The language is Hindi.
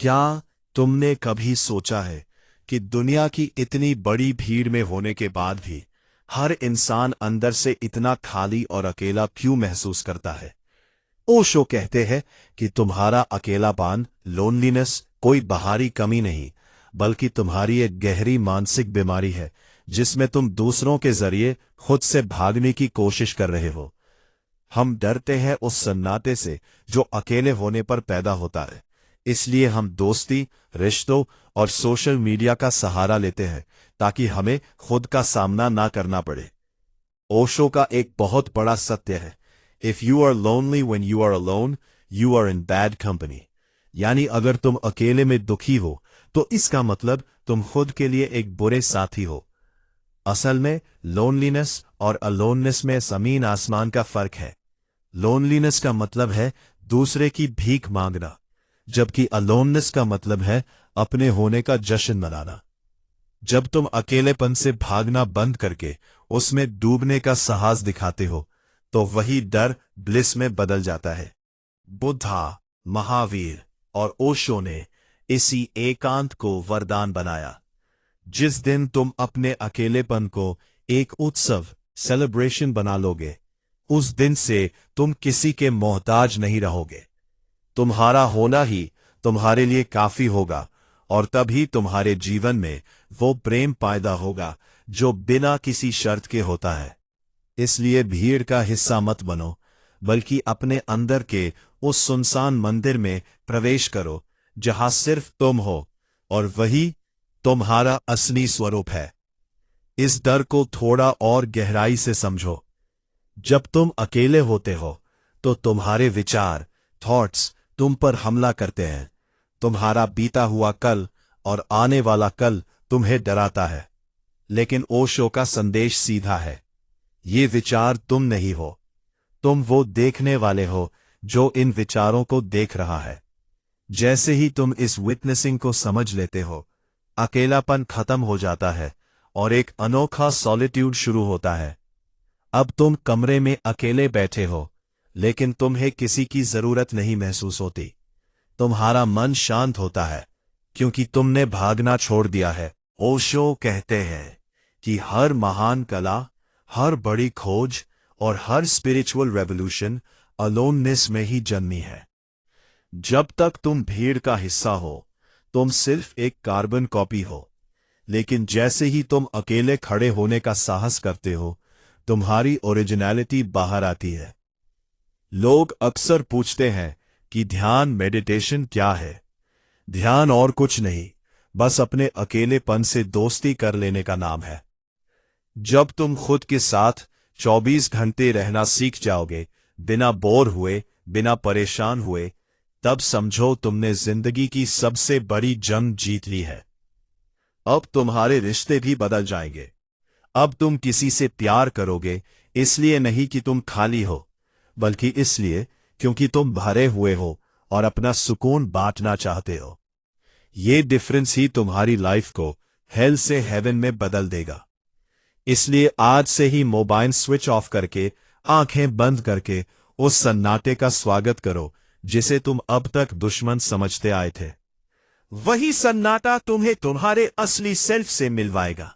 क्या तुमने कभी सोचा है कि दुनिया की इतनी बड़ी भीड़ में होने के बाद भी हर इंसान अंदर से इतना खाली और अकेला क्यों महसूस करता है? ओशो कहते हैं कि तुम्हारा अकेलापन, लोनलीनेस, कोई बाहरी कमी नहीं, बल्कि तुम्हारी एक गहरी मानसिक बीमारी है जिसमें तुम दूसरों के जरिए खुद से भागने की कोशिश कर रहे हो। हम डरते हैं उस सन्नाटे से जो अकेले होने पर पैदा होता है, इसलिए हम दोस्ती, रिश्तों और सोशल मीडिया का सहारा लेते हैं ताकि हमें खुद का सामना ना करना पड़े। ओशो का एक बहुत बड़ा सत्य है, if you are lonely when you are alone, you are in bad company. यानी अगर तुम अकेले में दुखी हो तो इसका मतलब तुम खुद के लिए एक बुरे साथी हो। असल में लोनलीनेस और अलोननेस में जमीन आसमान का फर्क है। लोनलीनेस का मतलब है दूसरे की भीख मांगना, जबकि अलोननेस का मतलब है अपने होने का जश्न मनाना। जब तुम अकेलेपन से भागना बंद करके उसमें डूबने का साहस दिखाते हो तो वही डर ब्लिस में बदल जाता है। बुद्धा, महावीर और ओशो ने इसी एकांत को वरदान बनाया। जिस दिन तुम अपने अकेलेपन को एक उत्सव, सेलिब्रेशन बना लोगे, उस दिन से तुम किसी के मोहताज नहीं रहोगे। तुम्हारा होना ही तुम्हारे लिए काफी होगा और तभी तुम्हारे जीवन में वो प्रेम पैदा होगा जो बिना किसी शर्त के होता है। इसलिए भीड़ का हिस्सा मत बनो, बल्कि अपने अंदर के उस सुनसान मंदिर में प्रवेश करो जहां सिर्फ तुम हो और वही तुम्हारा असली स्वरूप है। इस डर को थोड़ा और गहराई से समझो। जब तुम अकेले होते हो तो तुम्हारे विचार, थॉट्स तुम पर हमला करते हैं। तुम्हारा बीता हुआ कल और आने वाला कल तुम्हें डराता है। लेकिन ओशो का संदेश सीधा है, ये विचार तुम नहीं हो, तुम वो देखने वाले हो जो इन विचारों को देख रहा है। जैसे ही तुम इस विटनेसिंग को समझ लेते हो, अकेलापन खत्म हो जाता है और एक अनोखा सॉलिट्यूड शुरू होता है। अब तुम कमरे में अकेले बैठे हो, लेकिन तुम्हें किसी की जरूरत नहीं महसूस होती। तुम्हारा मन शांत होता है क्योंकि तुमने भागना छोड़ दिया है। ओशो कहते हैं कि हर महान कला, हर बड़ी खोज और हर स्पिरिचुअल रेवोल्यूशन अलोननेस में ही जन्मी है। जब तक तुम भीड़ का हिस्सा हो, तुम सिर्फ एक कार्बन कॉपी हो, लेकिन जैसे ही तुम अकेले खड़े होने का साहस करते हो, तुम्हारी ओरिजिनलिटी बाहर आती है। लोग अक्सर पूछते हैं कि ध्यान, मेडिटेशन क्या है? ध्यान और कुछ नहीं, बस अपने अकेलेपन से दोस्ती कर लेने का नाम है। जब तुम खुद के साथ 24 घंटे रहना सीख जाओगे, बिना बोर हुए, बिना परेशान हुए, तब समझो तुमने जिंदगी की सबसे बड़ी जंग जीत ली है। अब तुम्हारे रिश्ते भी बदल जाएंगे। अब तुम किसी से प्यार करोगे इसलिए नहीं कि तुम खाली हो, बल्कि इसलिए क्योंकि तुम भरे हुए हो और अपना सुकून बांटना चाहते हो। ये डिफरेंस ही तुम्हारी लाइफ को हेल से हेवन में बदल देगा। इसलिए आज से ही मोबाइल स्विच ऑफ करके, आंखें बंद करके उस सन्नाटे का स्वागत करो जिसे तुम अब तक दुश्मन समझते आए थे। वही सन्नाटा तुम्हें तुम्हारे असली सेल्फ से मिलवाएगा।